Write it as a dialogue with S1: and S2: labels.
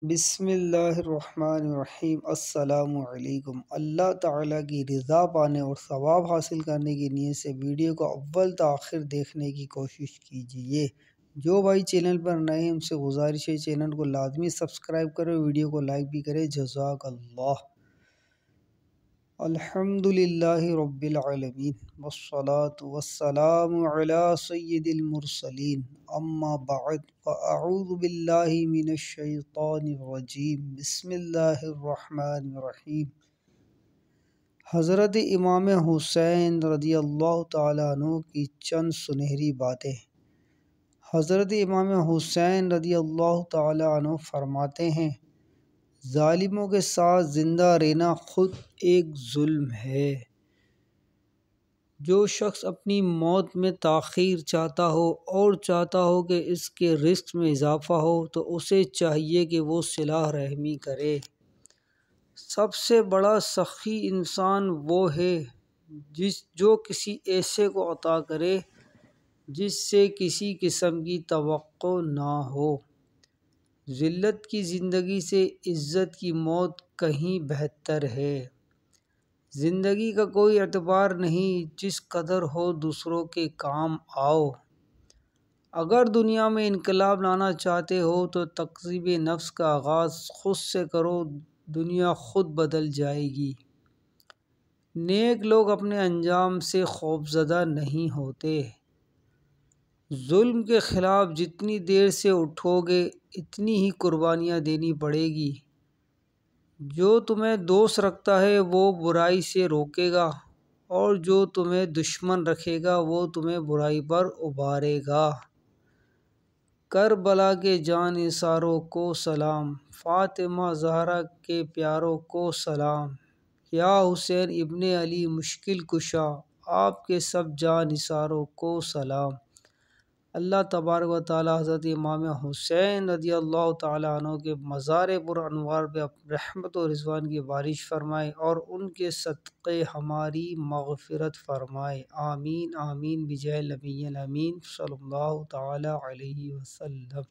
S1: بسم اللہ الرحمن الرحیم۔ السلام علیکم۔ اللہ تعالیٰ کی رضا پانے اور ثواب حاصل کرنے کی نیت سے ویڈیو کو اول تا آخر دیکھنے کی کوشش کیجیے۔ جو بھائی چینل پر نئے ہیں ان سے گزارش ہے چینل کو لازمی سبسکرائب کرے، ویڈیو کو لائک بھی کرے۔ جزاک اللہ۔ الحمدللہ رب العالمین والصلاة والسلام علی سید المرسلین، اما بعد فاعوذ باللہ من الشیطان الرجیم، بسم اللہ الرحمن الرحیم۔ حضرت امام حسین رضی اللہ تعالیٰ عنہ کی چند سنہری باتیں۔ حضرت امام حسین رضی اللہ تعالیٰ عنہ فرماتے ہیں، ظالموں کے ساتھ زندہ رہنا خود ایک ظلم ہے۔ جو شخص اپنی موت میں تاخیر چاہتا ہو اور چاہتا ہو کہ اس کے رزق میں اضافہ ہو تو اسے چاہیے کہ وہ صلہ رحمی کرے۔ سب سے بڑا سخی انسان وہ ہے جو کسی ایسے کو عطا کرے جس سے کسی قسم کی توقع نہ ہو۔ ذلت کی زندگی سے عزت کی موت کہیں بہتر ہے۔ زندگی کا کوئی اعتبار نہیں، جس قدر ہو دوسروں کے کام آؤ۔ اگر دنیا میں انقلاب لانا چاہتے ہو تو تہذیب نفس کا آغاز خود سے کرو، دنیا خود بدل جائے گی۔ نیک لوگ اپنے انجام سے خوفزدہ نہیں ہوتے۔ ظلم کے خلاف جتنی دیر سے اٹھو گے اتنی ہی قربانیاں دینی پڑے گی۔ جو تمہیں دوست رکھتا ہے وہ برائی سے روکے گا اور جو تمہیں دشمن رکھے گا وہ تمہیں برائی پر ابھارے گا۔ کربلا کے جاں نثاروں کو سلام، فاطمہ زہرا کے پیاروں کو سلام، یا حسین ابن علی مشکل کشا، آپ کے سب جاں نثاروں کو سلام۔ اللہ تبارک و تعالی حضرت امام حسین رضی اللہ تعالیٰ عنہ کے مزار پر انوار پہ رحمت و رضوان کی بارش فرمائے اور ان کے صدقے ہماری مغفرت فرمائے۔ آمین آمین بجاہ نبی الامین صلی اللہ تعالیٰ علیہ وسلم۔